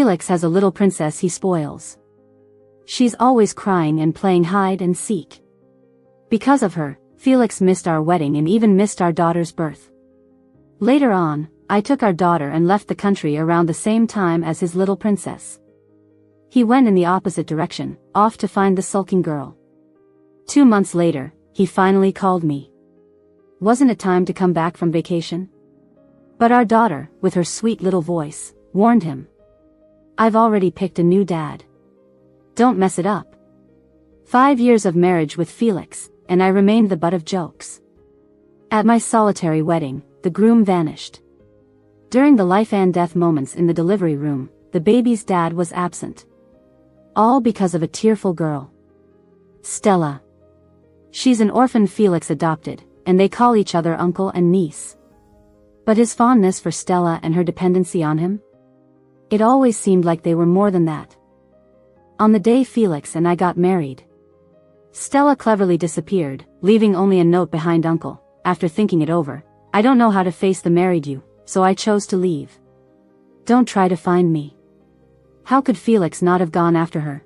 Felix has a little princess he spoils. She's always crying and playing hide and seek. Because of her, Felix missed our wedding and even missed our daughter's birth. Later on, I took our daughter and left the country around the same time as his little princess. He went in the opposite direction, off to find the sulking girl. 2 months later, he finally called me. Wasn't it time to come back from vacation? But our daughter, with her sweet little voice, warned him. I've already picked a new dad. Don't mess it up. 5 years of marriage with Felix, and I remained the butt of jokes. At my solitary wedding, the groom vanished. During the life and death moments in the delivery room, the baby's dad was absent. All because of a tearful girl. Stella. She's an orphan Felix adopted, and they call each other uncle and niece. But his fondness for Stella and her dependency on him? It always seemed like they were more than that. On the day Felix and I got married, Stella cleverly disappeared, leaving only a note behind Uncle. After thinking it over, I don't know how to face the married you, so I chose to leave. Don't try to find me. How could Felix not have gone after her?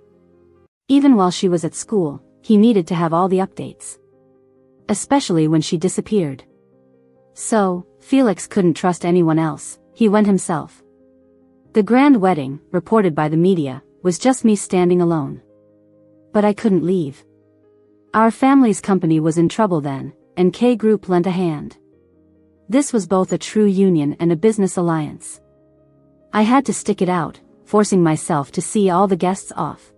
Even while she was at school, he needed to have all the updates. Especially when she disappeared. So, Felix couldn't trust anyone else, he went himself. The grand wedding, reported by the media, was just me standing alone. But I couldn't leave. Our family's company was in trouble then, and K Group lent a hand. This was both a true union and a business alliance. I had to stick it out, forcing myself to see all the guests off.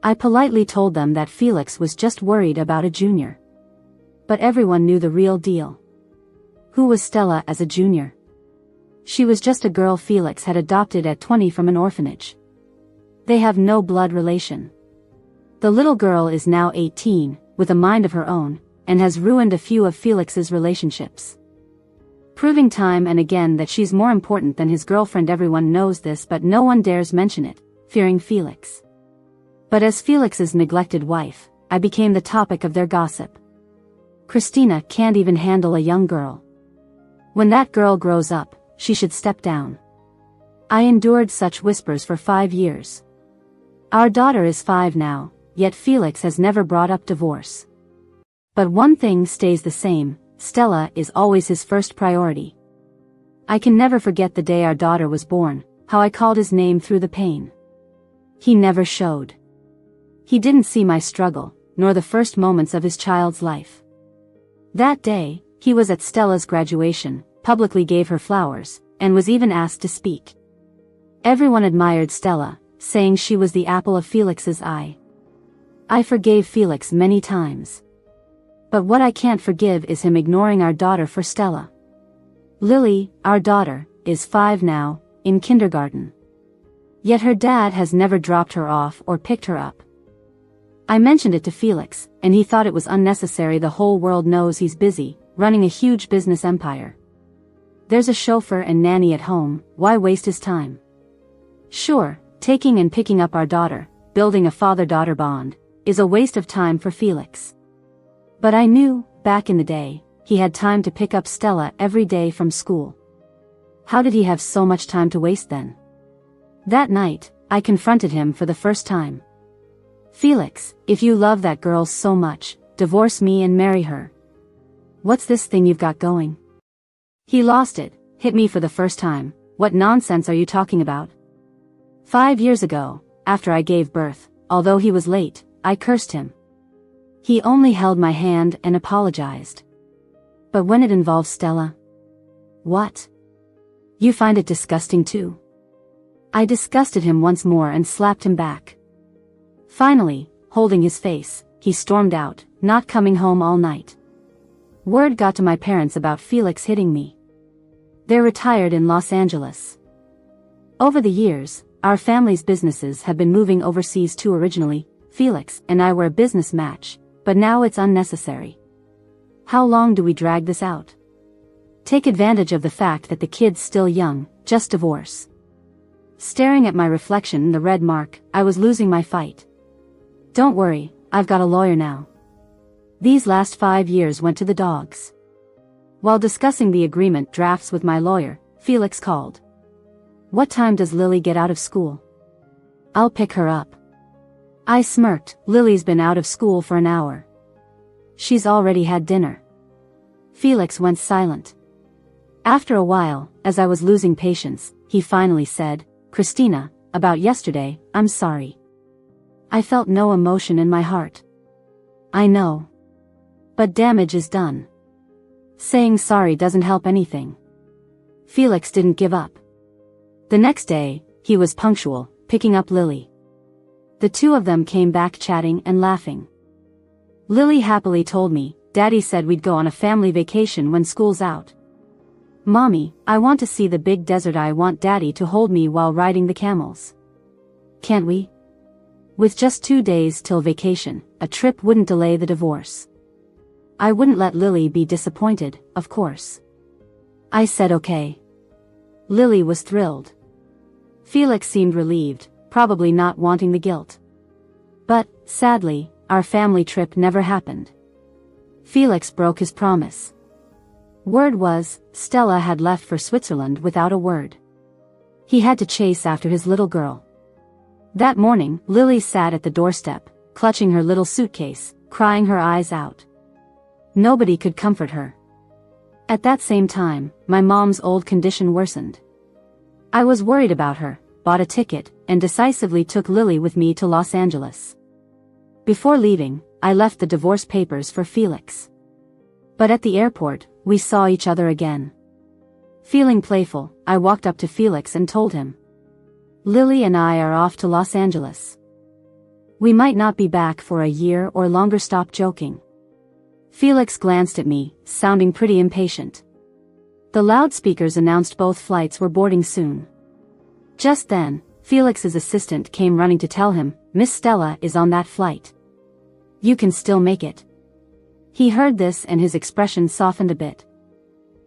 I politely told them that Felix was just worried about a junior. But everyone knew the real deal. Who was Stella as a junior? She was just a girl Felix had adopted at 20 from an orphanage. They have no blood relation. The little girl is now 18, with a mind of her own, and has ruined a few of Felix's relationships. Proving time and again that she's more important than his girlfriend. Everyone knows this, but no one dares mention it, fearing Felix. But as Felix's neglected wife, I became the topic of their gossip. Christina can't even handle a young girl. When that girl grows up, she should step down. I endured such whispers for 5 years. Our daughter is 5 now, yet Felix has never brought up divorce. But one thing stays the same, Stella is always his first priority. I can never forget the day our daughter was born, how I called his name through the pain. He never showed. He didn't see my struggle, nor the first moments of his child's life. That day, he was at Stella's graduation, publicly gave her flowers, and was even asked to speak. Everyone admired Stella, saying she was the apple of Felix's eye. I forgave Felix many times. But what I can't forgive is him ignoring our daughter for Stella. Lily, our daughter, is 5 now, in kindergarten. Yet her dad has never dropped her off or picked her up. I mentioned it to Felix, and he thought it was unnecessary. The whole world knows he's busy, running a huge business empire. There's a chauffeur and nanny at home, why waste his time? Sure, taking and picking up our daughter, building a father-daughter bond, is a waste of time for Felix. But I knew, back in the day, he had time to pick up Stella every day from school. How did he have so much time to waste then? That night, I confronted him for the first time. Felix, if you love that girl so much, divorce me and marry her. What's this thing you've got going? He lost it, hit me for the first time. What nonsense are you talking about? 5 years ago, after I gave birth, although he was late, I cursed him. He only held my hand and apologized. But when it involves Stella? What? You find it disgusting too? I disgusted him once more and slapped him back. Finally, holding his face, he stormed out, not coming home all night. Word got to my parents about Felix hitting me. They're retired in Los Angeles. Over the years, our family's businesses have been moving overseas too. Originally, Felix and I were a business match, but now it's unnecessary. How long do we drag this out? Take advantage of the fact that the kid's still young, just divorce. Staring at my reflection in the red mark, I was losing my fight. Don't worry, I've got a lawyer now. These last 5 years went to the dogs. While discussing the agreement drafts with my lawyer, Felix called. What time does Lily get out of school? I'll pick her up. I smirked. Lily's been out of school for an hour. She's already had dinner. Felix went silent. After a while, as I was losing patience, he finally said, Christina, about yesterday, I'm sorry. I felt no emotion in my heart. I know. But damage is done. Saying sorry doesn't help anything. Felix didn't give up. The next day, he was punctual, picking up Lily. The two of them came back chatting and laughing. Lily happily told me, Daddy said we'd go on a family vacation when school's out. Mommy, I want to see the big desert. I want Daddy to hold me while riding the camels. Can't we? With just 2 days till vacation, a trip wouldn't delay the divorce. I wouldn't let Lily be disappointed, of course. I said okay. Lily was thrilled. Felix seemed relieved, probably not wanting the guilt. But, sadly, our family trip never happened. Felix broke his promise. Word was, Stella had left for Switzerland without a word. He had to chase after his little girl. That morning, Lily sat at the doorstep, clutching her little suitcase, crying her eyes out. Nobody could comfort her. At that same time, my mom's old condition worsened. I was worried about her, bought a ticket, and decisively took Lily with me to Los Angeles. Before leaving, I left the divorce papers for Felix. But at the airport, we saw each other again. Feeling playful, I walked up to Felix and told him, Lily and I are off to Los Angeles. We might not be back for a year or longer. Stop joking. Felix glanced at me, sounding pretty impatient. The loudspeakers announced both flights were boarding soon. Just then, Felix's assistant came running to tell him, Miss Stella is on that flight. You can still make it. He heard this and his expression softened a bit.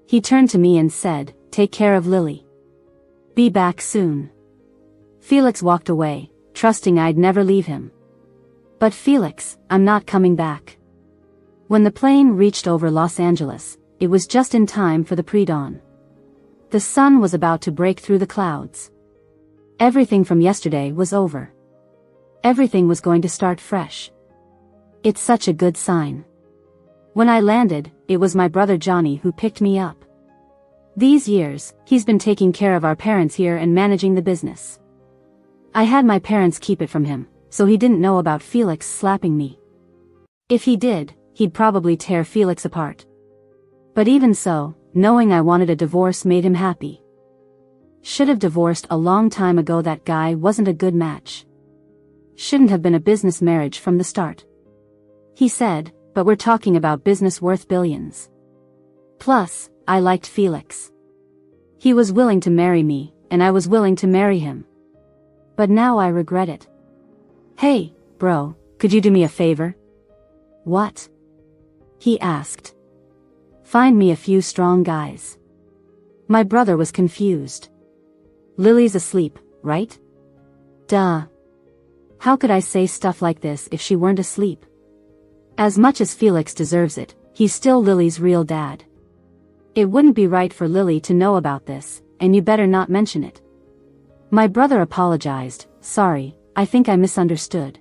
He turned to me and said, Take care of Lily. Be back soon. Felix walked away, trusting I'd never leave him. But Felix, I'm not coming back. When the plane reached over Los Angeles, it was just in time for the pre-dawn. The sun was about to break through the clouds. Everything from yesterday was over. Everything was going to start fresh. It's such a good sign. When I landed, it was my brother Johnny who picked me up. These years, he's been taking care of our parents here and managing the business. I had my parents keep it from him, so he didn't know about Felix slapping me. If he did, he'd probably tear Felix apart. But even so, knowing I wanted a divorce made him happy. Should have divorced a long time ago. That guy wasn't a good match. Shouldn't have been a business marriage from the start. He said, but we're talking about business worth billions. Plus, I liked Felix. He was willing to marry me, and I was willing to marry him. But now I regret it. Hey, bro, could you do me a favor? What? He asked. Find me a few strong guys. My brother was confused. Lily's asleep, right? Duh. How could I say stuff like this if she weren't asleep? As much as Felix deserves it, he's still Lily's real dad. It wouldn't be right for Lily to know about this, and you better not mention it. My brother apologized, sorry, I think I misunderstood.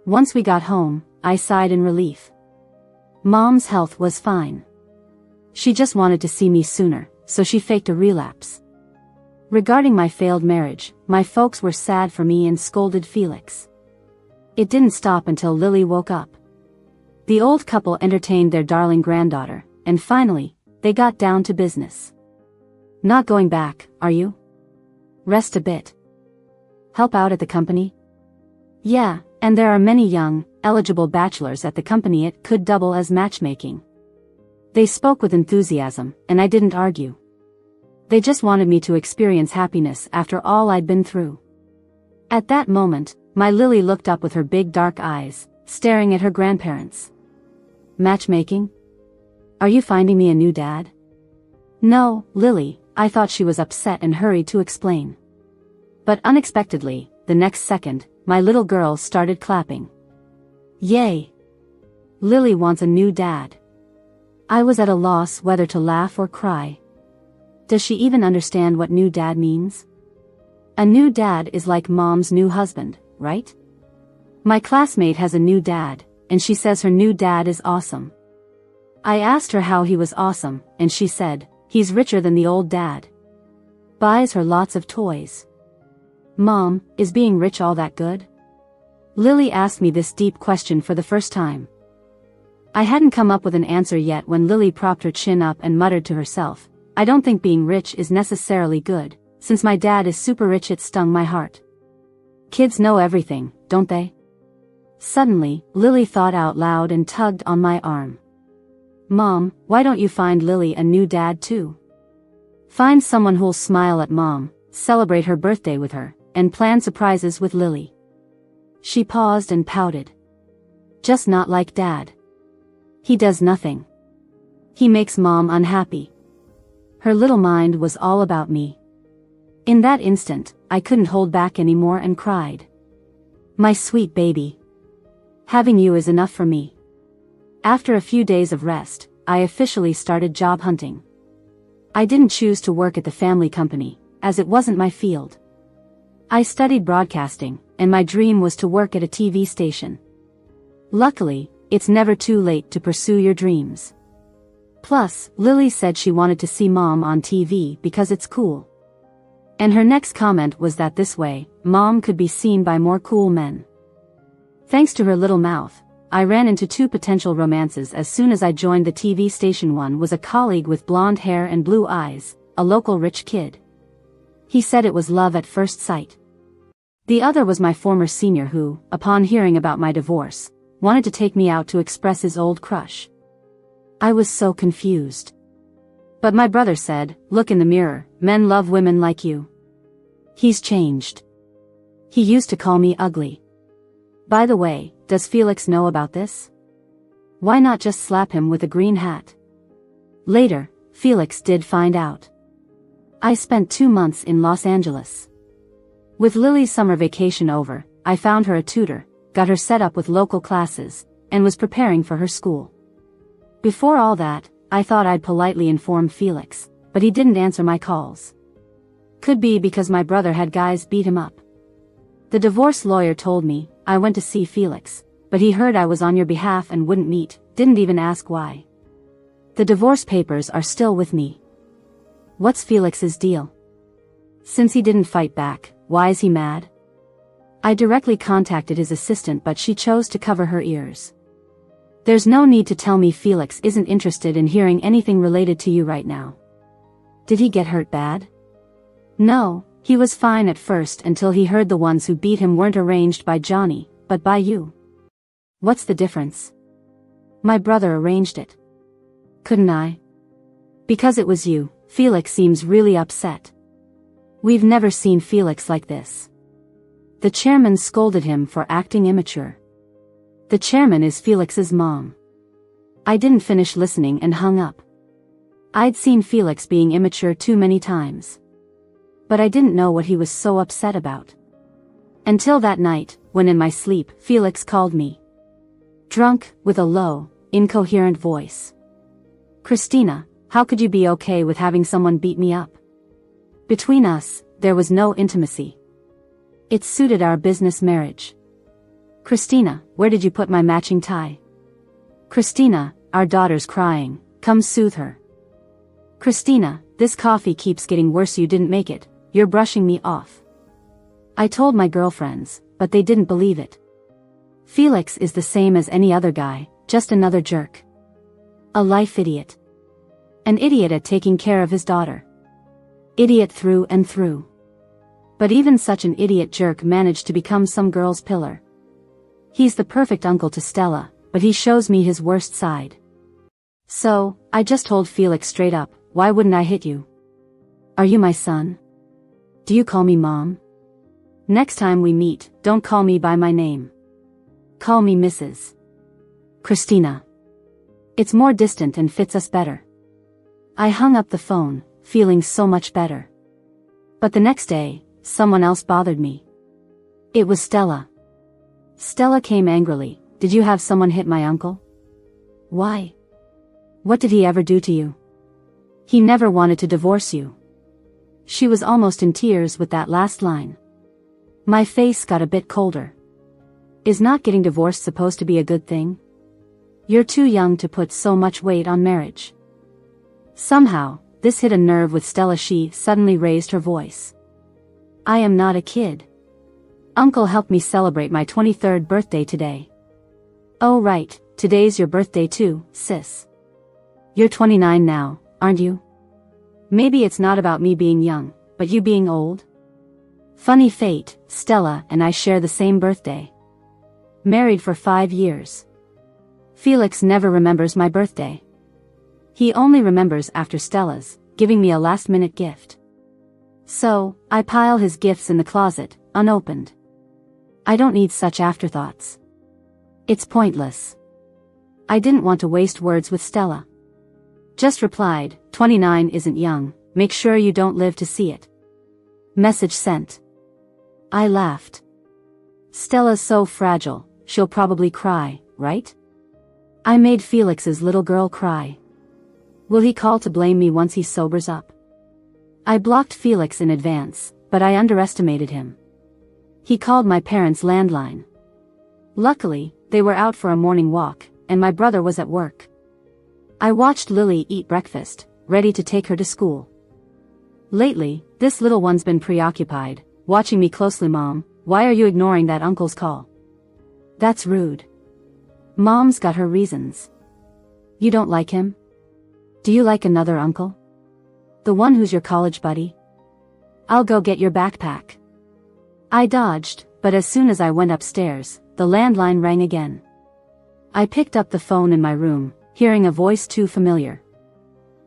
Once we got home, I sighed in relief. Mom's health was fine. She just wanted to see me sooner, so she faked a relapse. Regarding my failed marriage, my folks were sad for me and scolded Felix. It didn't stop until Lily woke up. The old couple entertained their darling granddaughter, and finally, they got down to business. Not going back, are you? Rest a bit. Help out at the company? Yeah, and there are many young, eligible bachelors at the company. It could double as matchmaking. They spoke with enthusiasm, and I didn't argue. They just wanted me to experience happiness after all I'd been through. At that moment, my Lily looked up with her big dark eyes, staring at her grandparents. Matchmaking? Are you finding me a new dad? No, Lily, I thought she was upset and hurried to explain. But unexpectedly, the next second, my little girl started clapping. Yay! Lily wants a new dad. I was at a loss whether to laugh or cry. Does she even understand what new dad means? A new dad is like mom's new husband, right? My classmate has a new dad, and she says her new dad is awesome. I asked her how he was awesome, and she said, he's richer than the old dad. Buys her lots of toys. Mom, is being rich all that good? Lily asked me this deep question for the first time. I hadn't come up with an answer yet when Lily propped her chin up and muttered to herself, I don't think being rich is necessarily good. Since my dad is super rich, it stung my heart. Kids know everything, don't they? Suddenly, Lily thought out loud and tugged on my arm. Mom, why don't you find Lily a new dad too? Find someone who'll smile at Mom, celebrate her birthday with her, and plan surprises with Lily. She paused and pouted. Just not like Dad. He does nothing. He makes Mom unhappy. Her little mind was all about me. In that instant, I couldn't hold back anymore and cried. My sweet baby. Having you is enough for me. After a few days of rest, I officially started job hunting. I didn't choose to work at the family company, as it wasn't my field. I studied broadcasting, and my dream was to work at a TV station. Luckily, it's never too late to pursue your dreams. Plus, Lily said she wanted to see Mom on TV because it's cool. And her next comment was that this way, Mom could be seen by more cool men. Thanks to her little mouth, I ran into 2 potential romances as soon as I joined the TV station. One was a colleague with blonde hair and blue eyes, a local rich kid. He said it was love at first sight. The other was my former senior who, upon hearing about my divorce, wanted to take me out to express his old crush. I was so confused. But my brother said, look in the mirror, men love women like you. He's changed. He used to call me ugly. By the way, does Felix know about this? Why not just slap him with a green hat? Later, Felix did find out. I spent 2 months in Los Angeles. With Lily's summer vacation over, I found her a tutor, got her set up with local classes, and was preparing for her school. Before all that, I thought I'd politely inform Felix, but he didn't answer my calls. Could be because my brother had guys beat him up. The divorce lawyer told me, I went to see Felix, but he heard I was on your behalf and wouldn't meet, didn't even ask why. The divorce papers are still with me. What's Felix's deal? Since he didn't fight back, why is he mad? I directly contacted his assistant, but she chose to cover her ears. There's no need to tell me Felix isn't interested in hearing anything related to you right now. Did he get hurt bad? No, he was fine at first until he heard the ones who beat him weren't arranged by Johnny, but by you. What's the difference? My brother arranged it. Couldn't I? Because it was you, Felix seems really upset. We've never seen Felix like this. The chairman scolded him for acting immature. The chairman is Felix's mom. I didn't finish listening and hung up. I'd seen Felix being immature too many times. But I didn't know what he was so upset about. Until that night, when in my sleep, Felix called me. Drunk, with a low, incoherent voice. Christina, how could you be okay with having someone beat me up? Between us, there was no intimacy. It suited our business marriage. Christina, where did you put my matching tie? Christina, our daughter's crying, come soothe her. Christina, this coffee keeps getting worse, you didn't make it, you're brushing me off. I told my girlfriends, but they didn't believe it. Felix is the same as any other guy, just another jerk. A life idiot. An idiot at taking care of his daughter. Idiot through and through. But even such an idiot jerk managed to become some girl's pillar. He's the perfect uncle to Stella, but he shows me his worst side. So, I just told Felix straight up, why wouldn't I hit you? Are you my son? Do you call me Mom? Next time we meet, don't call me by my name. Call me Mrs. Christina. It's more distant and fits us better. I hung up the phone, feeling so much better. But the next day, someone else bothered me. It was Stella. Stella came angrily, did you have someone hit my uncle? Why? What did he ever do to you? He never wanted to divorce you. She was almost in tears with that last line. My face got a bit colder. Is not getting divorced supposed to be a good thing? You're too young to put so much weight on marriage. Somehow, this hit a nerve with Stella. She suddenly raised her voice. I am not a kid. Uncle helped me celebrate my 23rd birthday today. Oh right, today's your birthday too, sis. You're 29 now, aren't you? Maybe it's not about me being young, but you being old? Funny fate, Stella and I share the same birthday. Married for 5 years. Felix never remembers my birthday. He only remembers after Stella's, giving me a last-minute gift. So, I pile his gifts in the closet, unopened. I don't need such afterthoughts. It's pointless. I didn't want to waste words with Stella. Just replied, 29 isn't young, make sure you don't live to see it. Message sent. I laughed. Stella's so fragile, she'll probably cry, right? I made Felix's little girl cry. Will he call to blame me once he sobers up? I blocked Felix in advance, but I underestimated him. He called my parents' landline. Luckily, they were out for a morning walk, and my brother was at work. I watched Lily eat breakfast, ready to take her to school. Lately, this little one's been preoccupied, watching me closely. Mom, why are you ignoring that uncle's call? That's rude. Mom's got her reasons. You don't like him? Do you like another uncle? The one who's your college buddy? I'll go get your backpack. I dodged, but as soon as I went upstairs, the landline rang again. I picked up the phone in my room, hearing a voice too familiar.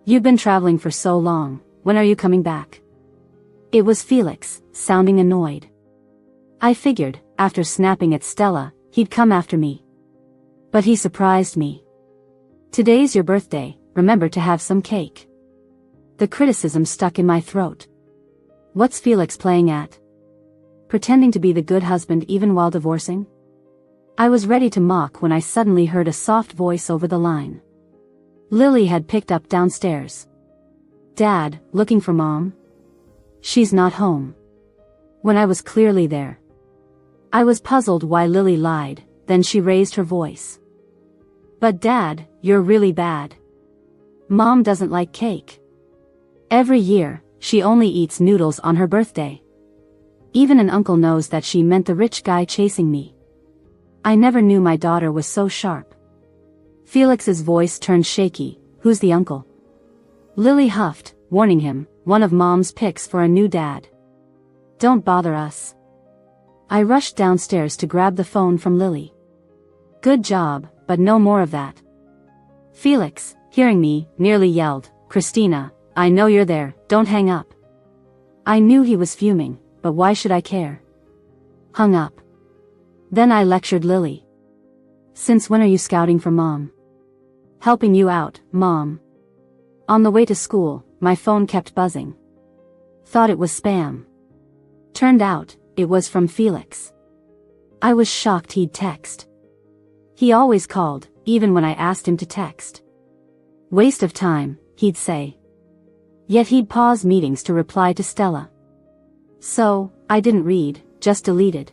You've been traveling for so long, when are you coming back? It was Felix, sounding annoyed. I figured, after snapping at Stella, he'd come after me. But he surprised me. Today's your birthday, remember to have some cake. The criticism stuck in my throat. What's Felix playing at? Pretending to be the good husband even while divorcing? I was ready to mock when I suddenly heard a soft voice over the line. Lily had picked up downstairs. Dad, looking for Mom? She's not home. When I was clearly there. I was puzzled why Lily lied, then she raised her voice. But Dad, you're really bad. Mom doesn't like cake. Every year, she only eats noodles on her birthday. Even an uncle knows that she meant the rich guy chasing me. I never knew my daughter was so sharp. Felix's voice turned shaky. Who's the uncle? Lily huffed, warning him, one of Mom's picks for a new dad. Don't bother us. I rushed downstairs to grab the phone from Lily. Good job, but no more of that. Felix, hearing me, nearly yelled, Christina, I know you're there, don't hang up. I knew he was fuming, but why should I care? Hung up. Then I lectured Lily. Since when are you scouting for Mom? Helping you out, Mom. On the way to school, my phone kept buzzing. Thought it was spam. Turned out, it was from Felix. I was shocked he'd text. He always called, even when I asked him to text. Waste of time, he'd say. Yet he'd pause meetings to reply to Stella. So, I didn't read, just deleted.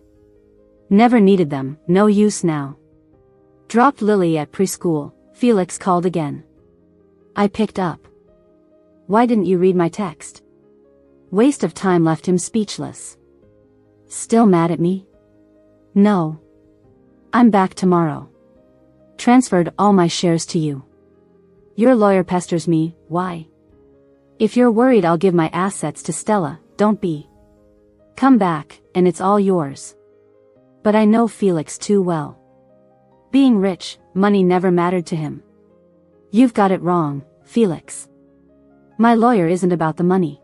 Never needed them, no use now. Dropped Lily at preschool, Felix called again. I picked up. Why didn't you read my text? Waste of time left him speechless. Still mad at me? No. I'm back tomorrow. Transferred all my shares to you. Your lawyer pesters me, why? If you're worried I'll give my assets to Stella, don't be. Come back, and it's all yours. But I know Felix too well. Being rich, money never mattered to him. You've got it wrong, Felix. My lawyer isn't about the money.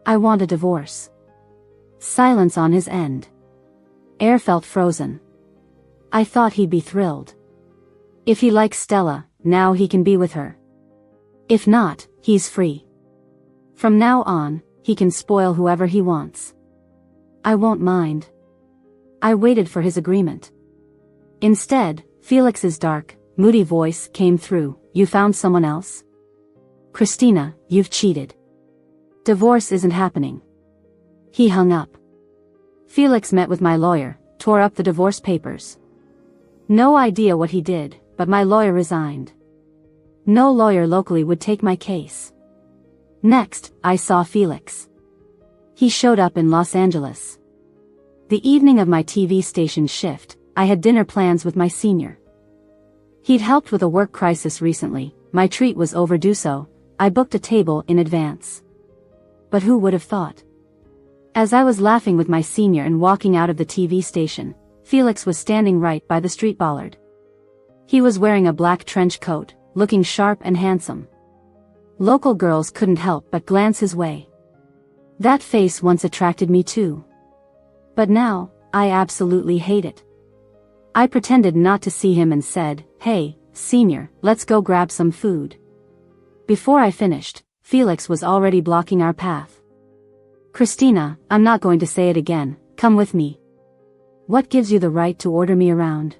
I want a divorce. Silence on his end. Air felt frozen. I thought he'd be thrilled. If he likes Stella, now he can be with her. If not, he's free. From now on, he can spoil whoever he wants. I won't mind. I waited for his agreement. Instead, Felix's dark, moody voice came through. You found someone else? Christina, you've cheated. Divorce isn't happening. He hung up. Felix met with my lawyer, tore up the divorce papers. No idea what he did, but my lawyer resigned. No lawyer locally would take my case. Next, I saw Felix. He showed up in Los Angeles. The evening of my TV station shift, I had dinner plans with my senior. He'd helped with a work crisis recently, my treat was overdue, so I booked a table in advance. But who would have thought? As I was laughing with my senior and walking out of the TV station, Felix was standing right by the street bollard. He was wearing a black trench coat, looking sharp and handsome. Local girls couldn't help but glance his way. That face once attracted me too. But now, I absolutely hate it. I pretended not to see him and said, "Hey, senior, let's go grab some food." Before I finished, Felix was already blocking our path. "Christina, I'm not going to say it again, come with me." "What gives you the right to order me around?"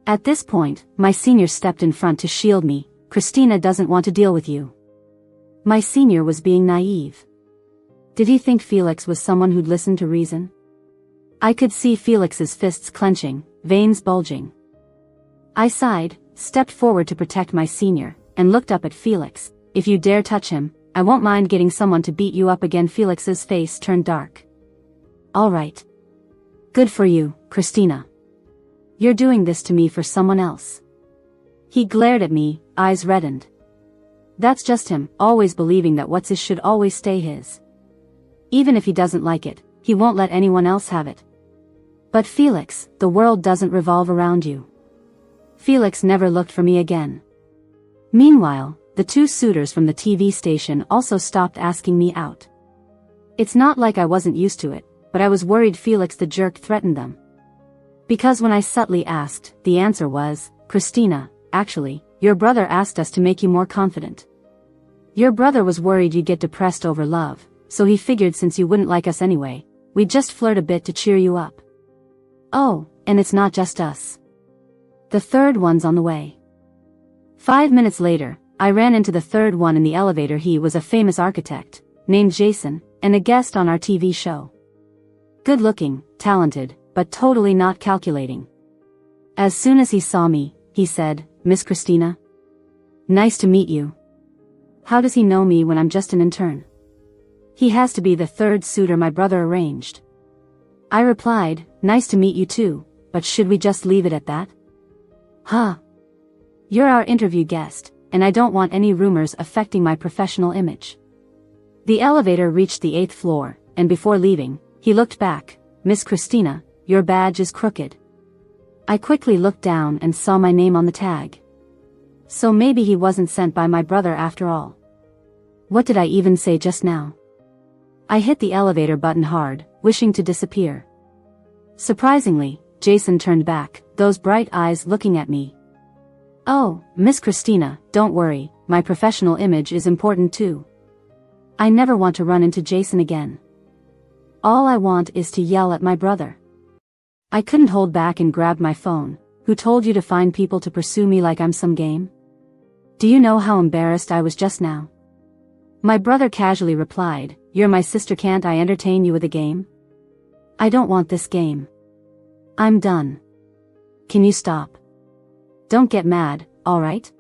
At this point, my senior stepped in front to shield me. "Christina doesn't want to deal with you." My senior was being naive. Did he think Felix was someone who'd listen to reason? I could see Felix's fists clenching, veins bulging. I sighed, stepped forward to protect my senior, and looked up at Felix. "If you dare touch him, I won't mind getting someone to beat you up again." Felix's face turned dark. "All right. Good for you, Christina. You're doing this to me for someone else." He glared at me, eyes reddened. That's just him, always believing that what's his should always stay his. Even if he doesn't like it, he won't let anyone else have it. But Felix, the world doesn't revolve around you. Felix never looked for me again. Meanwhile, the two suitors from the TV station also stopped asking me out. It's not like I wasn't used to it, but I was worried Felix the jerk threatened them. Because when I subtly asked, the answer was, "Christina, actually, your brother asked us to make you more confident. Your brother was worried you'd get depressed over love, so he figured since you wouldn't like us anyway, we'd just flirt a bit to cheer you up." "Oh, and it's not just us. The third one's on the way." 5 minutes later, I ran into the third one in the elevator. He was a famous architect, named Jason, and a guest on our TV show. Good looking, talented, but totally not calculating. As soon as he saw me, he said, "Miss Christina? Nice to meet you." How does he know me when I'm just an intern? He has to be the third suitor my brother arranged. I replied, "Nice to meet you too, but should we just leave it at that?" "Huh. You're our interview guest, and I don't want any rumors affecting my professional image." The elevator reached the 8th floor, and before leaving, he looked back. "Miss Christina, your badge is crooked." I quickly looked down and saw my name on the tag. So maybe he wasn't sent by my brother after all. What did I even say just now? I hit the elevator button hard, wishing to disappear. Surprisingly, Jason turned back, those bright eyes looking at me. "Oh, Miss Christina, don't worry, my professional image is important too. I never want to run into Jason again. All I want is to yell at my brother." I couldn't hold back and grabbed my phone. "Who told you to find people to pursue me like I'm some game? Do you know how embarrassed I was just now?" My brother casually replied, "You're my sister, can't I entertain you with a game?" "I don't want this game. I'm done. Can you stop? Don't get mad, alright?"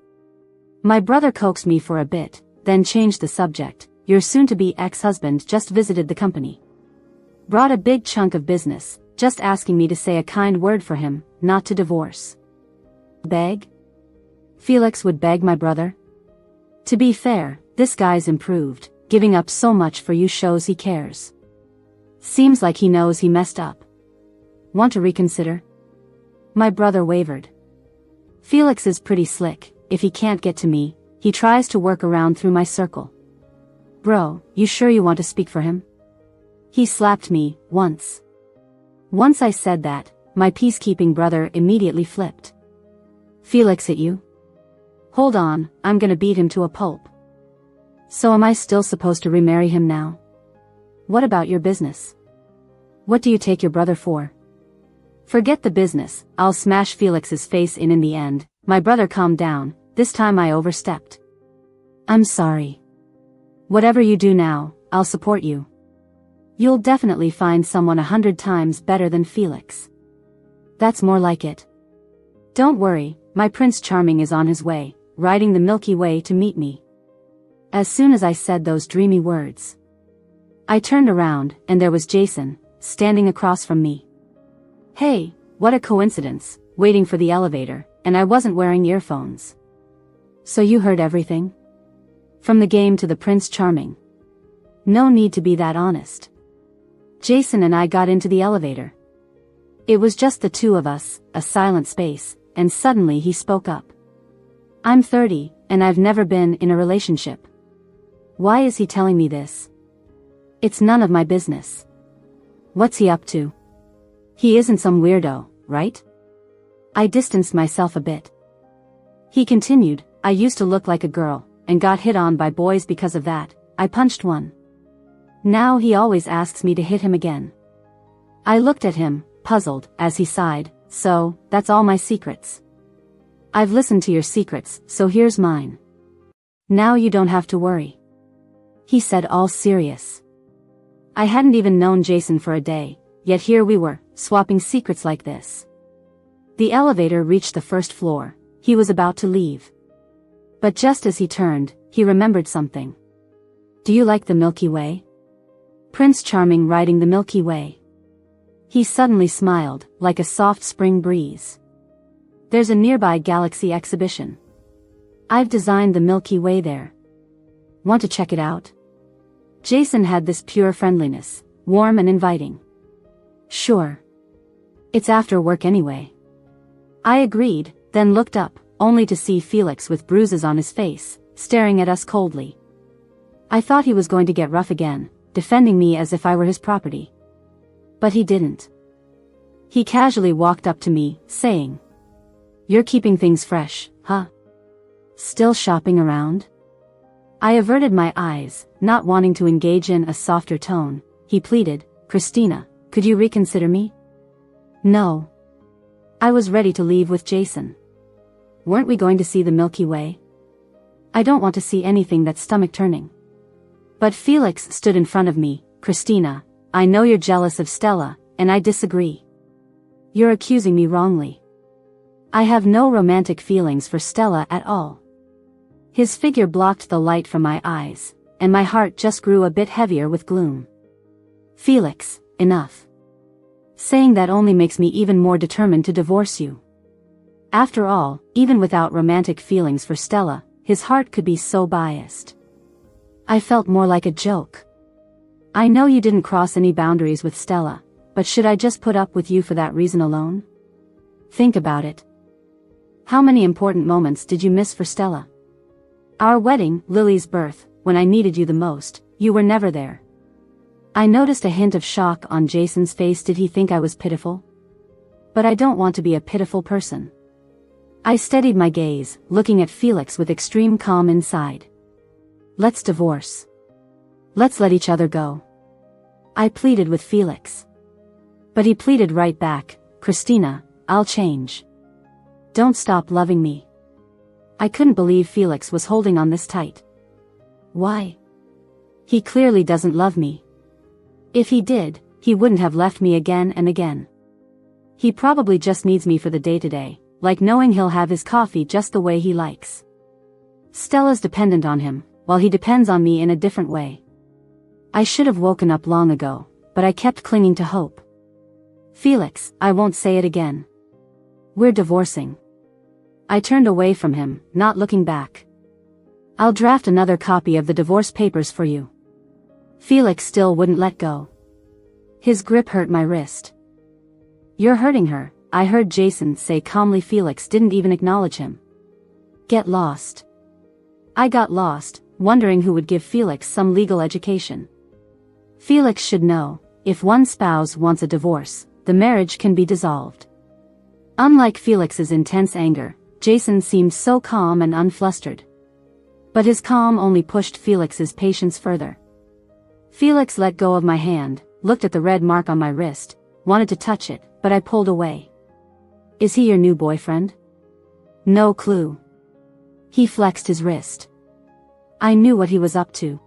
My brother coaxed me for a bit, then changed the subject. "Your soon-to-be ex-husband just visited the company. Brought a big chunk of business, just asking me to say a kind word for him, not to divorce." Beg? Felix would beg my brother? To be fair, this guy's improved. Giving up so much for you shows he cares. Seems like he knows he messed up. Want to reconsider? My brother wavered. Felix is pretty slick. If he can't get to me, he tries to work around through my circle. "Bro, you sure you want to speak for him?" He slapped me, once. Once I said that, my peacekeeping brother immediately flipped. "Felix hit you? Hold on, I'm gonna beat him to a pulp." So am I still supposed to remarry him now? What about your business? What do you take your brother for? Forget the business, I'll smash Felix's face in the end. My brother calmed down, this time I overstepped. "I'm sorry. Whatever you do now, I'll support you. You'll definitely find someone 100 times better than Felix. That's more like it. Don't worry, my Prince Charming is on his way, riding the Milky Way to meet me. As soon as I said those dreamy words, I turned around, and there was Jason, standing across from me. Hey, what a coincidence, waiting for the elevator, and I wasn't wearing earphones. So you heard everything? From the game to the Prince Charming. No need to be that honest. Jason and I got into the elevator. It was just the two of us, a silent space, and suddenly he spoke up. I'm 30, and I've never been in a relationship. Why is he telling me this? It's none of my business. What's he up to? He isn't some weirdo, right? I distanced myself a bit. He continued, I used to look like a girl, and got hit on by boys because of that. I punched one. Now he always asks me to hit him again. I looked at him, puzzled, as he sighed, so, that's all my secrets. I've listened to your secrets, so here's mine. Now you don't have to worry. He said, all serious. I hadn't even known Jason for a day, yet here we were, swapping secrets like this. The elevator reached the first floor. He was about to leave. But just as he turned, he remembered something. Do you like the Milky Way? Prince Charming riding the Milky Way. He suddenly smiled, like a soft spring breeze. There's a nearby galaxy exhibition. I've designed the Milky Way there. Want to check it out? Jason had this pure friendliness, warm and inviting. Sure. It's after work anyway. I agreed, then looked up, only to see Felix with bruises on his face, staring at us coldly. I thought he was going to get rough again, defending me as if I were his property. But he didn't. He casually walked up to me, saying, You're keeping things fresh, huh? Still shopping around? I averted my eyes, not wanting to engage in a softer tone. He pleaded, Christina, could you reconsider me? No. I was ready to leave with Jason. Weren't we going to see the Milky Way? I don't want to see anything that's stomach-turning. But Felix stood in front of me. Christina, I know you're jealous of Stella, and I disagree. You're accusing me wrongly. I have no romantic feelings for Stella at all. His figure blocked the light from my eyes, and my heart just grew a bit heavier with gloom. Felix, enough. Saying that only makes me even more determined to divorce you. After all, even without romantic feelings for Stella, his heart could be so biased. I felt more like a joke. I know you didn't cross any boundaries with Stella, but should I just put up with you for that reason alone? Think about it. How many important moments did you miss for Stella? Our wedding, Lily's birth, when I needed you the most, you were never there. I noticed a hint of shock on Jason's face. Did he think I was pitiful? But I don't want to be a pitiful person. I steadied my gaze, looking at Felix with extreme calm inside. Let's divorce. Let's let each other go. I pleaded with Felix. But he pleaded right back, Christina, I'll change. Don't stop loving me. I couldn't believe Felix was holding on this tight. Why? He clearly doesn't love me. If he did, he wouldn't have left me again and again. He probably just needs me for the day-to-day, like knowing he'll have his coffee just the way he likes. Stella's dependent on him, while he depends on me in a different way. I should have woken up long ago, but I kept clinging to hope. Felix, I won't say it again. We're divorcing. I turned away from him, not looking back. I'll draft another copy of the divorce papers for you. Felix still wouldn't let go. His grip hurt my wrist. You're hurting her, I heard Jason say calmly. Felix didn't even acknowledge him. Get lost. I got lost, wondering who would give Felix some legal education. Felix should know, if one spouse wants a divorce, the marriage can be dissolved. Unlike Felix's intense anger, Jason seemed so calm and unflustered. But his calm only pushed Felix's patience further. Felix let go of my hand, looked at the red mark on my wrist, wanted to touch it, but I pulled away. Is he your new boyfriend? No clue. He flexed his wrist. I knew what he was up to.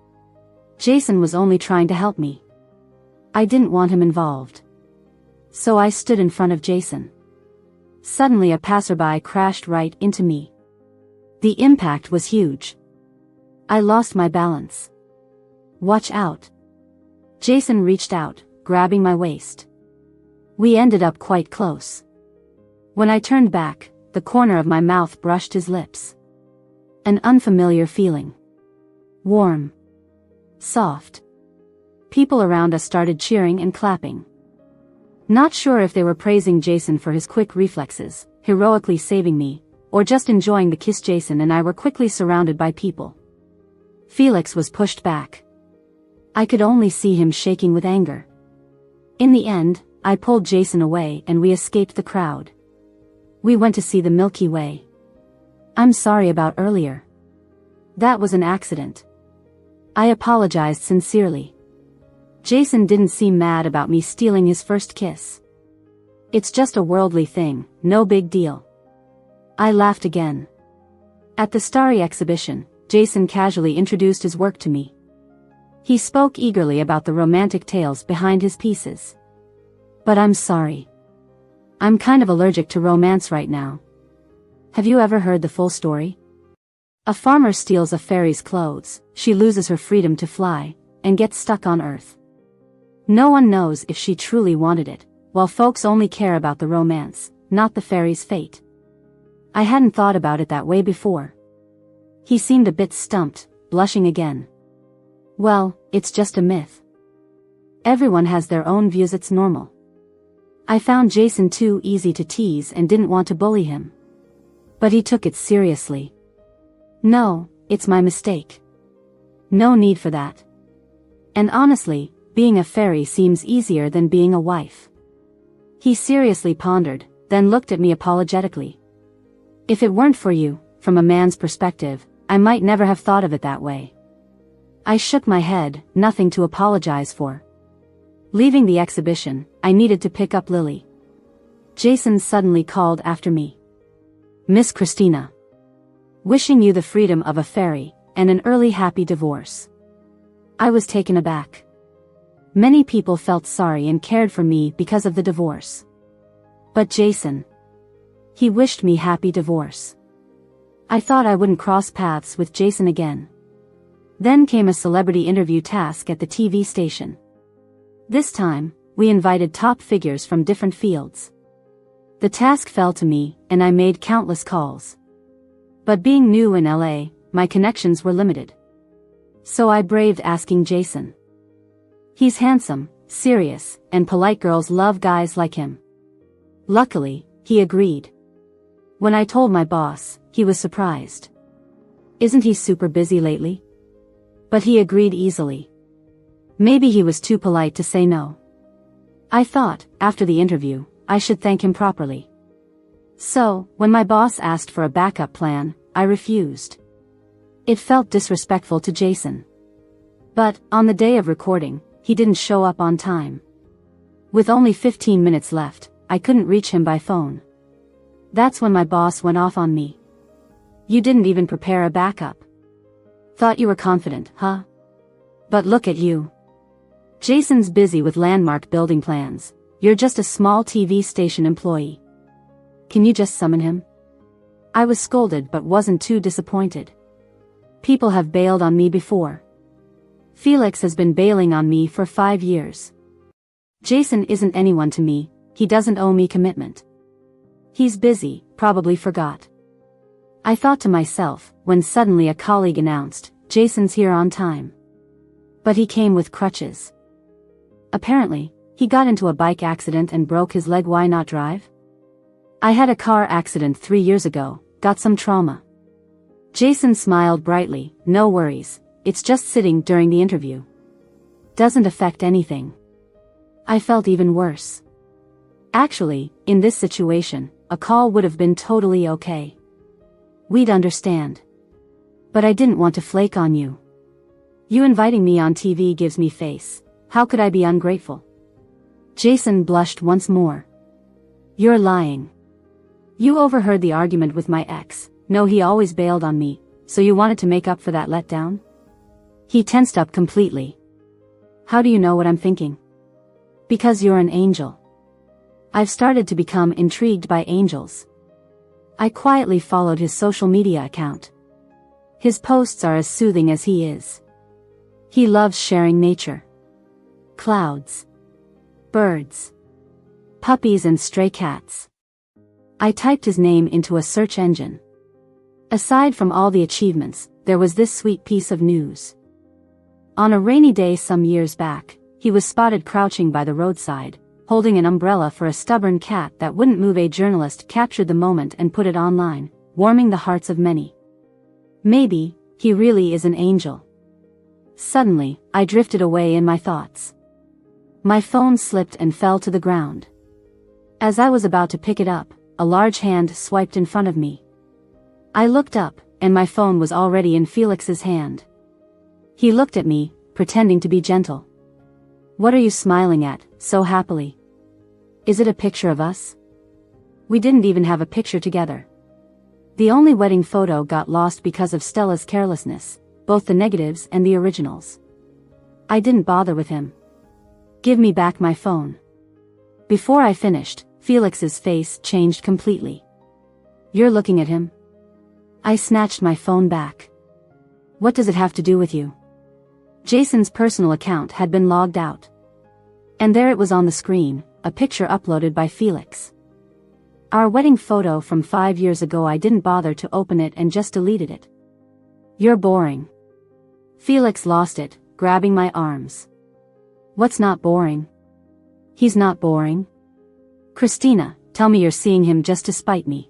Jason was only trying to help me. I didn't want him involved. So I stood in front of Jason. Suddenly a passerby crashed right into me. The impact was huge. I lost my balance. "Watch out." Jason reached out, grabbing my waist. We ended up quite close. When I turned back, the corner of my mouth brushed his lips. An unfamiliar feeling. Warm. Soft. People around us started cheering and clapping. Not sure if they were praising Jason for his quick reflexes, heroically saving me, or just enjoying the kiss. Jason and I were quickly surrounded by people. Felix was pushed back. I could only see him shaking with anger. In the end, I pulled Jason away and we escaped the crowd. We went to see the Milky Way. "I'm sorry about earlier. That was an accident." I apologized sincerely. Jason didn't seem mad about me stealing his first kiss. "It's just a worldly thing, no big deal." I laughed again. At the Starry exhibition, Jason casually introduced his work to me. He spoke eagerly about the romantic tales behind his pieces. "But I'm sorry. I'm kind of allergic to romance right now. Have you ever heard the full story? A farmer steals a fairy's clothes, she loses her freedom to fly, and gets stuck on Earth. No one knows if she truly wanted it, while folks only care about the romance, not the fairy's fate." I hadn't thought about it that way before. He seemed a bit stumped, blushing again. "Well, it's just a myth. Everyone has their own views, it's normal." I found Jason too easy to tease and didn't want to bully him. But he took it seriously. "No, it's my mistake. No need for that. And honestly, being a fairy seems easier than being a wife." He seriously pondered, then looked at me apologetically. "If it weren't for you, from a man's perspective, I might never have thought of it that way." I shook my head, nothing to apologize for. Leaving the exhibition, I needed to pick up Lily. Jason suddenly called after me. "Miss Christina. Wishing you the freedom of a fairy, and an early happy divorce." I was taken aback. Many people felt sorry and cared for me because of the divorce. But Jason. He wished me happy divorce. I thought I wouldn't cross paths with Jason again. Then came a celebrity interview task at the TV station. This time, we invited top figures from different fields. The task fell to me, and I made countless calls. But being new in LA, my connections were limited. So I braved asking Jason. He's handsome, serious, and polite. Girls love guys like him. Luckily, he agreed. When I told my boss, he was surprised. "Isn't he super busy lately?" But he agreed easily. Maybe he was too polite to say no. I thought, after the interview, I should thank him properly. So, when my boss asked for a backup plan, I refused. It felt disrespectful to Jason. But, on the day of recording, he didn't show up on time. With only 15 minutes left, I couldn't reach him by phone. That's when my boss went off on me. "You didn't even prepare a backup. Thought you were confident, huh? But look at you. Jason's busy with landmark building plans. You're just a small TV station employee. Can you just summon him?" I was scolded but wasn't too disappointed. People have bailed on me before. Felix has been bailing on me for 5 years. Jason isn't anyone to me, he doesn't owe me commitment. He's busy, probably forgot. I thought to myself, when suddenly a colleague announced, "Jason's here on time." But he came with crutches. Apparently, he got into a bike accident and broke his leg. Why not drive? I had a car accident 3 years ago, got some trauma. Jason smiled brightly. "No worries, it's just sitting during the interview. Doesn't affect anything." I felt even worse. Actually, in this situation, a call would have been totally okay. We'd understand. But I didn't want to flake on you. You inviting me on TV gives me face. How could I be ungrateful? Jason blushed once more. "You're lying. You overheard the argument with my ex. No, he always bailed on me, so you wanted to make up for that letdown?" He tensed up completely. How do you know what I'm thinking? Because you're an angel. I've started to become intrigued by angels. I quietly followed his social media account. His posts are as soothing as he is. He loves sharing nature. Clouds. Birds. Puppies and stray cats. I typed his name into a search engine. Aside from all the achievements, there was this sweet piece of news. On a rainy day some years back, he was spotted crouching by the roadside, holding an umbrella for a stubborn cat that wouldn't move. A journalist captured the moment and put it online, warming the hearts of many. Maybe, he really is an angel. Suddenly, I drifted away in my thoughts. My phone slipped and fell to the ground. As I was about to pick it up, a large hand swiped in front of me. I looked up, and my phone was already in Felix's hand. He looked at me, pretending to be gentle. What are you smiling at, so happily? Is it a picture of us? We didn't even have a picture together. The only wedding photo got lost because of Stella's carelessness, both the negatives and the originals. I didn't bother with him. Give me back my phone. Before I finished, Felix's face changed completely. You're looking at him? I snatched my phone back. What does it have to do with you? Jason's personal account had been logged out. And there it was on the screen, a picture uploaded by Felix. Our wedding photo from 5 years ago. I didn't bother to open it and just deleted it. You're boring. Felix lost it, grabbing my arms. What's not boring? He's not boring. Christina, tell me you're seeing him just to spite me.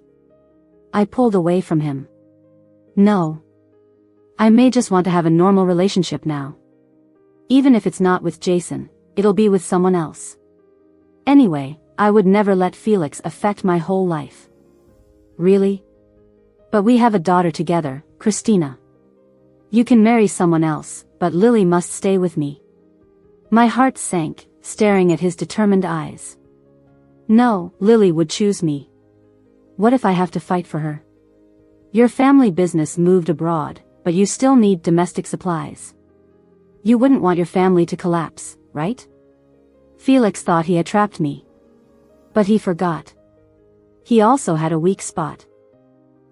I pulled away from him. No. I may just want to have a normal relationship now. Even if it's not with Jason, it'll be with someone else. Anyway, I would never let Felix affect my whole life. Really? But we have a daughter together, Christina. You can marry someone else, but Lily must stay with me. My heart sank, staring at his determined eyes. No, Lily would choose me. What if I have to fight for her? Your family business moved abroad, but you still need domestic supplies. You wouldn't want your family to collapse, right? Felix thought he had trapped me. But he forgot. He also had a weak spot.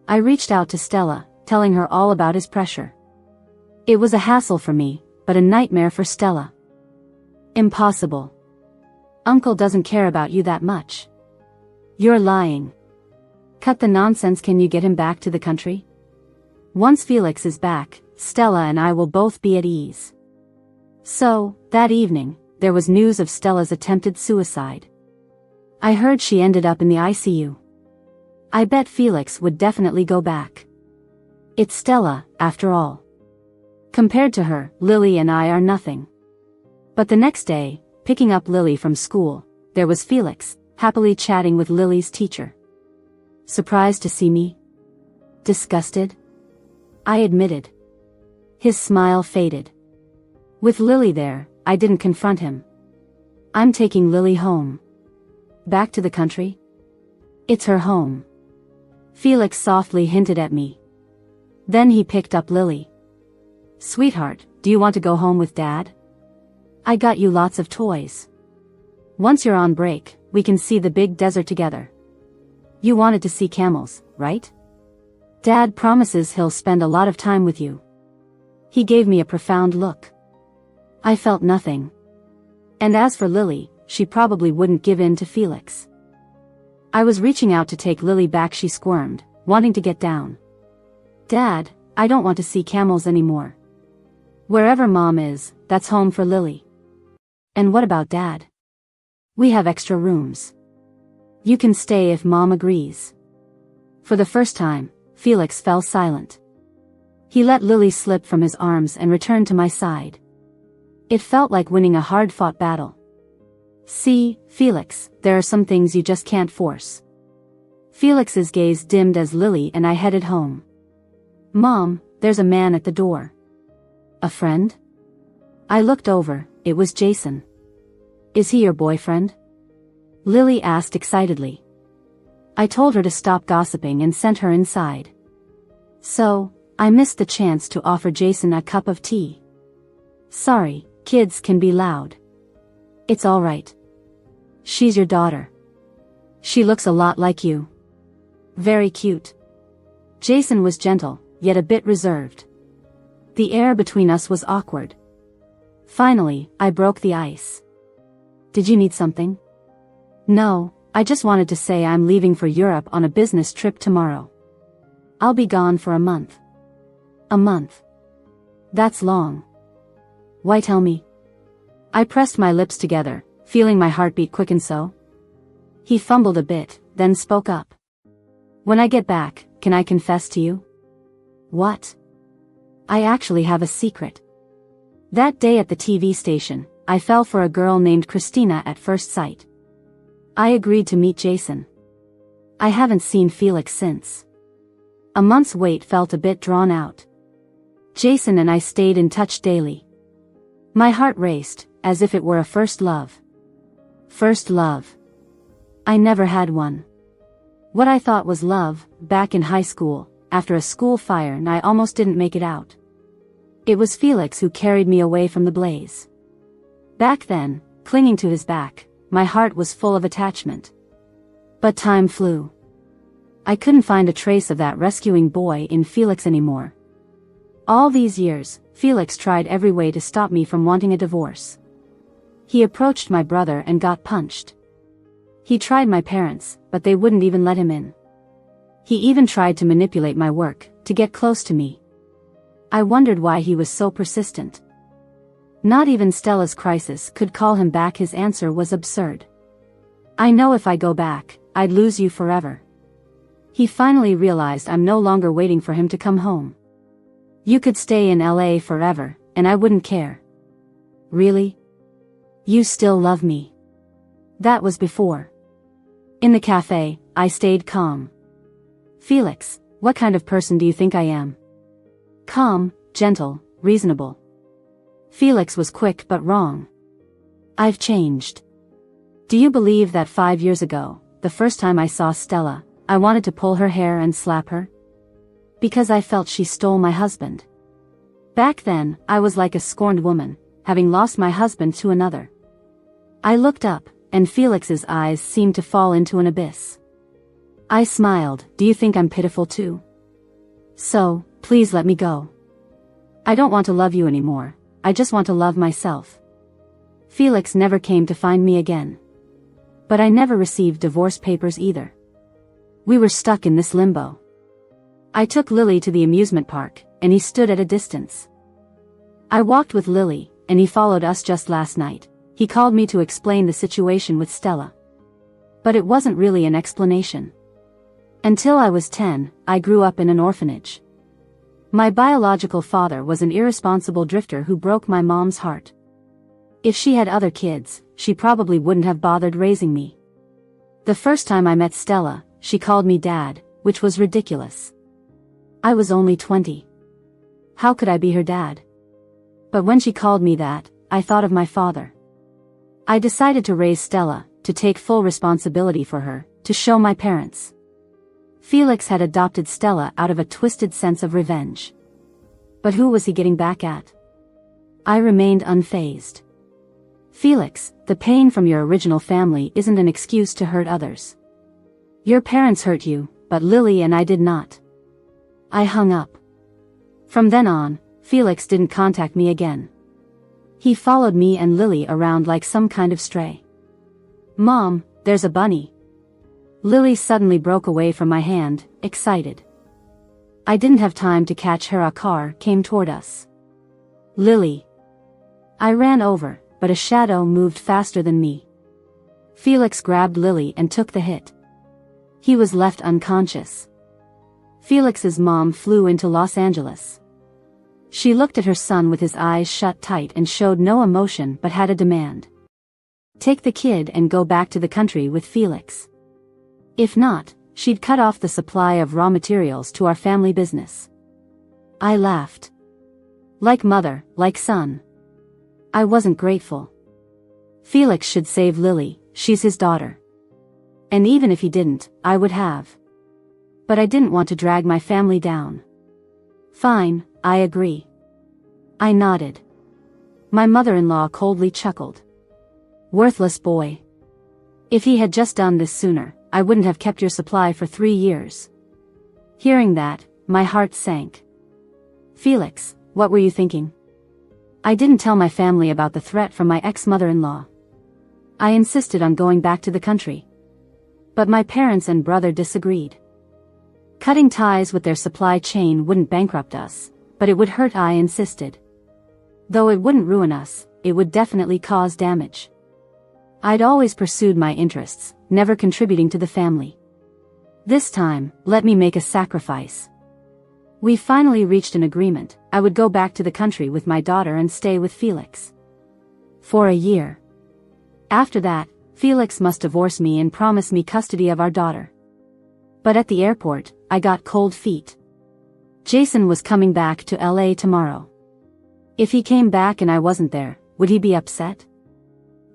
I reached out to Stella, telling her all about his pressure. It was a hassle for me, but a nightmare for Stella. Impossible. Uncle doesn't care about you that much. You're lying. Cut the nonsense. Can you get him back to the country? Once Felix is back, Stella and I will both be at ease. So, that evening, there was news of Stella's attempted suicide. I heard she ended up in the ICU. I bet Felix would definitely go back. It's Stella, after all. Compared to her, Lily and I are nothing. But the next day, picking up Lily from school, there was Felix, happily chatting with Lily's teacher. Surprised to see me? Disgusted? I admitted. His smile faded. With Lily there, I didn't confront him. I'm taking Lily home. Back to the country? It's her home. Felix softly hinted at me. Then he picked up Lily. Sweetheart, do you want to go home with Dad? I got you lots of toys. Once you're on break, we can see the big desert together. You wanted to see camels, right? Dad promises he'll spend a lot of time with you. He gave me a profound look. I felt nothing. And as for Lily, she probably wouldn't give in to Felix. I was reaching out to take Lily back. She squirmed, wanting to get down. Dad, I don't want to see camels anymore. Wherever Mom is, that's home for Lily. And what about Dad? We have extra rooms. You can stay if Mom agrees. For the first time, Felix fell silent. He let Lily slip from his arms and returned to my side. It felt like winning a hard-fought battle. See, Felix, there are some things you just can't force. Felix's gaze dimmed as Lily and I headed home. Mom, there's a man at the door. A friend? I looked over, it was Jason. Is he your boyfriend? Lily asked excitedly. I told her to stop gossiping and sent her inside. So, I missed the chance to offer Jason a cup of tea. Sorry, kids can be loud. It's all right. She's your daughter. She looks a lot like you. Very cute. Jason was gentle, yet a bit reserved. The air between us was awkward. Finally, I broke the ice. Did you need something? No, I just wanted to say I'm leaving for Europe on a business trip tomorrow. I'll be gone for a month. A month. That's long. Why tell me? I pressed my lips together, feeling my heartbeat quicken so. He fumbled a bit, then spoke up. When I get back, can I confess to you? What? I actually have a secret. That day at the TV station, I fell for a girl named Christina at first sight. I agreed to meet Jason. I haven't seen Felix since. A month's wait felt a bit drawn out. Jason and I stayed in touch daily. My heart raced, as if it were a first love. First love. I never had one. What I thought was love, back in high school, after a school fire and I almost didn't make it out. It was Felix who carried me away from the blaze. Back then, clinging to his back, my heart was full of attachment. But time flew. I couldn't find a trace of that rescuing boy in Felix anymore. All these years, Felix tried every way to stop me from wanting a divorce. He approached my brother and got punched. He tried my parents, but they wouldn't even let him in. He even tried to manipulate my work, to get close to me. I wondered why he was so persistent. Not even Stella's crisis could call him back. His answer was absurd. I know if I go back, I'd lose you forever. He finally realized I'm no longer waiting for him to come home. You could stay in LA forever, and I wouldn't care. Really? You still love me? That was before. In the cafe, I stayed calm. Felix, what kind of person do you think I am? Calm, gentle, reasonable. Felix was quick but wrong. I've changed. Do you believe that 5 years ago, the first time I saw Stella, I wanted to pull her hair and slap her? Because I felt she stole my husband. Back then, I was like a scorned woman, having lost my husband to another. I looked up, and Felix's eyes seemed to fall into an abyss. I smiled. Do you think I'm pitiful too? So, please let me go. I don't want to love you anymore, I just want to love myself. Felix never came to find me again. But I never received divorce papers either. We were stuck in this limbo. I took Lily to the amusement park, and he stood at a distance. I walked with Lily, and he followed us. Just last night, he called me to explain the situation with Stella. But it wasn't really an explanation. Until I was 10, I grew up in an orphanage. My biological father was an irresponsible drifter who broke my mom's heart. If she had other kids, she probably wouldn't have bothered raising me. The first time I met Stella, she called me dad, which was ridiculous. I was only 20. How could I be her dad? But when she called me that, I thought of my father. I decided to raise Stella, to take full responsibility for her, to show my parents. Felix had adopted Stella out of a twisted sense of revenge. But who was he getting back at? I remained unfazed. Felix, the pain from your original family isn't an excuse to hurt others. Your parents hurt you, but Lily and I did not. I hung up. From then on, Felix didn't contact me again. He followed me and Lily around like some kind of stray. Mom, there's a bunny. Lily suddenly broke away from my hand, excited. I didn't have time to catch her. A car came toward us. Lily. I ran over, but a shadow moved faster than me. Felix grabbed Lily and took the hit. He was left unconscious. Felix's mom flew into Los Angeles. She looked at her son with his eyes shut tight and showed no emotion but had a demand. Take the kid and go back to the country with Felix. If not, she'd cut off the supply of raw materials to our family business. I laughed. Like mother, like son. I wasn't grateful. Felix should save Lily, she's his daughter. And even if he didn't, I would have. But I didn't want to drag my family down. Fine, I agree. I nodded. My mother-in-law coldly chuckled. Worthless boy. If he had just done this sooner, I wouldn't have kept your supply for 3 years. Hearing that, my heart sank. Felix, what were you thinking? I didn't tell my family about the threat from my ex-mother-in-law. I insisted on going back to the country. But my parents and brother disagreed. Cutting ties with their supply chain wouldn't bankrupt us, but it would hurt. I insisted. Though it wouldn't ruin us, it would definitely cause damage. I'd always pursued my interests, never contributing to the family. This time, let me make a sacrifice. We finally reached an agreement. I would go back to the country with my daughter and stay with Felix. For a year. After that, Felix must divorce me and promise me custody of our daughter. But at the airport, I got cold feet. Jason was coming back to LA tomorrow. If he came back and I wasn't there, would he be upset?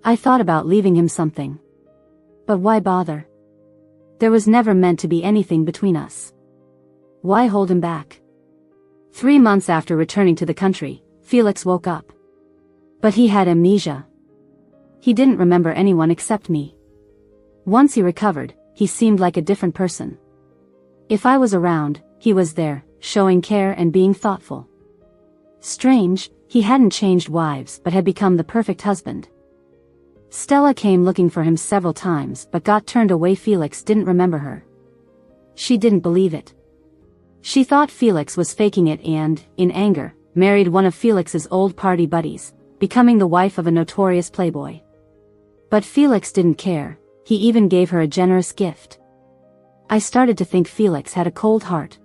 I thought about leaving him something. But why bother? There was never meant to be anything between us. Why hold him back? 3 months after returning to the country, Felix woke up. But he had amnesia. He didn't remember anyone except me. Once he recovered, he seemed like a different person. If I was around, he was there, showing care and being thoughtful. Strange, he hadn't changed wives but had become the perfect husband. Stella came looking for him several times but got turned away. Felix didn't remember her. She didn't believe it. She thought Felix was faking it and, in anger, married one of Felix's old party buddies, becoming the wife of a notorious playboy. But Felix didn't care. He even gave her a generous gift. I started to think Felix had a cold heart.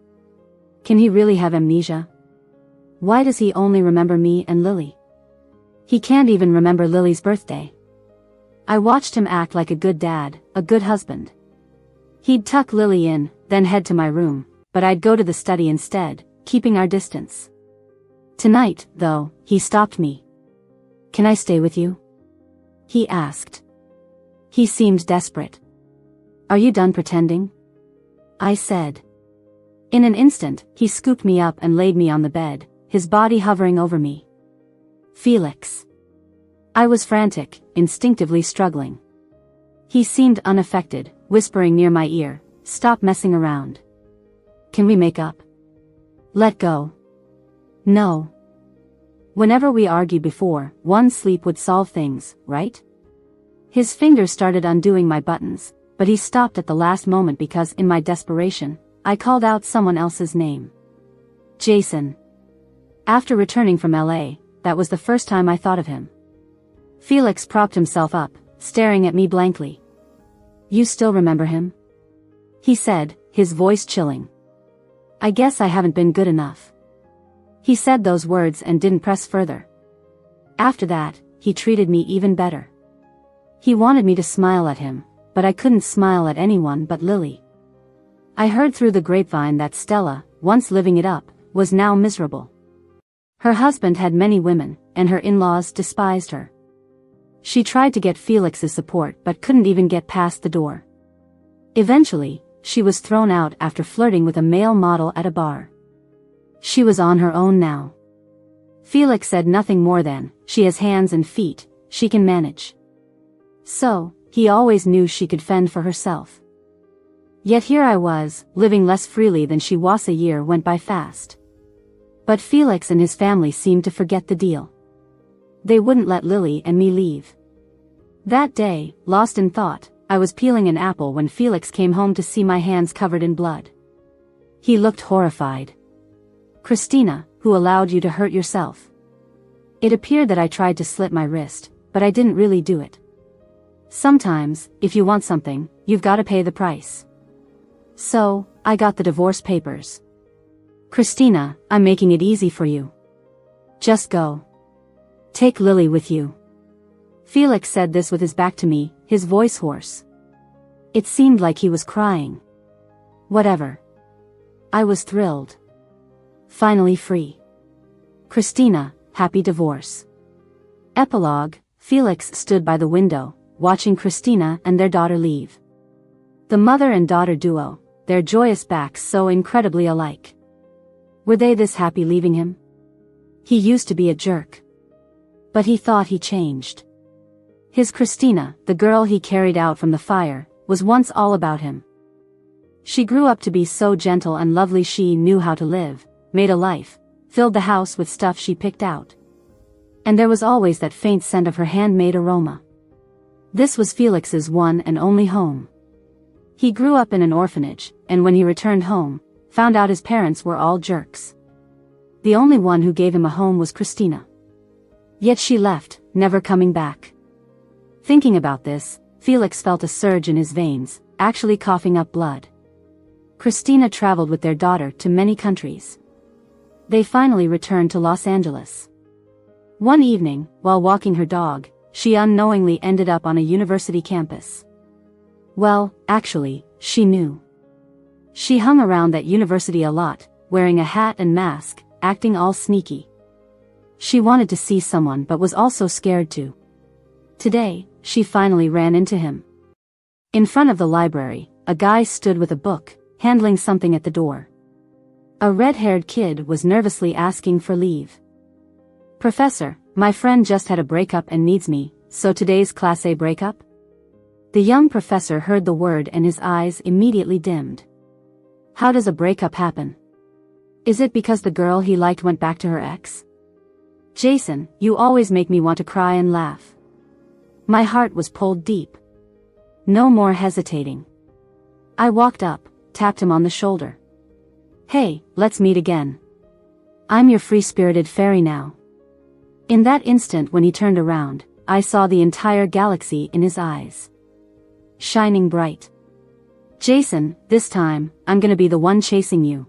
Can he really have amnesia? Why does he only remember me and Lily? He can't even remember Lily's birthday. I watched him act like a good dad, a good husband. He'd tuck Lily in, then head to my room, but I'd go to the study instead, keeping our distance. Tonight, though, he stopped me. Can I stay with you? He asked. He seemed desperate. Are you done pretending? I said. In an instant, he scooped me up and laid me on the bed, his body hovering over me. Felix. I was frantic, instinctively struggling. He seemed unaffected, whispering near my ear, "Stop messing around. Can we make up? Let go." No. Whenever we argued before, one sleep would solve things, right? His fingers started undoing my buttons, but he stopped at the last moment because in my desperation, I called out someone else's name. Jason. After returning from LA, that was the first time I thought of him. Felix propped himself up, staring at me blankly. You still remember him? He said, his voice chilling. I guess I haven't been good enough. He said those words and didn't press further. After that, he treated me even better. He wanted me to smile at him, but I couldn't smile at anyone but Lily. I heard through the grapevine that Stella, once living it up, was now miserable. Her husband had many women, and her in-laws despised her. She tried to get Felix's support but couldn't even get past the door. Eventually, she was thrown out after flirting with a male model at a bar. She was on her own now. Felix said nothing more than, "She has hands and feet, she can manage." So, he always knew she could fend for herself. Yet here I was, living less freely than she was. A year went by fast. But Felix and his family seemed to forget the deal. They wouldn't let Lily and me leave. That day, lost in thought, I was peeling an apple when Felix came home to see my hands covered in blood. He looked horrified. Christina, who allowed you to hurt yourself? It appeared that I tried to slit my wrist, but I didn't really do it. Sometimes, if you want something, you've got to pay the price. So, I got the divorce papers. Christina, I'm making it easy for you. Just go. Take Lily with you. Felix said this with his back to me, his voice hoarse. It seemed like he was crying. Whatever. I was thrilled. Finally free. Christina, happy divorce. Epilogue, Felix stood by the window, watching Christina and their daughter leave. The mother and daughter duo, their joyous backs so incredibly alike. Were they this happy leaving him? He used to be a jerk. But he thought he changed. His Christina, the girl he carried out from the fire, was once all about him. She grew up to be so gentle and lovely. She knew how to live, made a life, filled the house with stuff she picked out. And there was always that faint scent of her handmade aroma. This was Felix's one and only home. He grew up in an orphanage, and when he returned home, found out his parents were all jerks. The only one who gave him a home was Christina. Yet she left, never coming back. Thinking about this, Felix felt a surge in his veins, actually coughing up blood. Christina traveled with their daughter to many countries. They finally returned to Los Angeles. One evening, while walking her dog, she unknowingly ended up on a university campus. Well, actually, she knew. She hung around that university a lot, wearing a hat and mask, acting all sneaky. She wanted to see someone but was also scared to. Today, she finally ran into him. In front of the library, a guy stood with a book, handling something at the door. A red-haired kid was nervously asking for leave. "Professor, my friend just had a breakup and needs me, so today's Class A breakup?" The young professor heard the word and his eyes immediately dimmed. How does a breakup happen? Is it because the girl he liked went back to her ex? Jason, you always make me want to cry and laugh. My heart was pulled deep. No more hesitating. I walked up, tapped him on the shoulder. "Hey, let's meet again. I'm your free-spirited fairy now." In that instant when he turned around, I saw the entire galaxy in his eyes. Shining bright. "Jason, this time, I'm gonna be the one chasing you."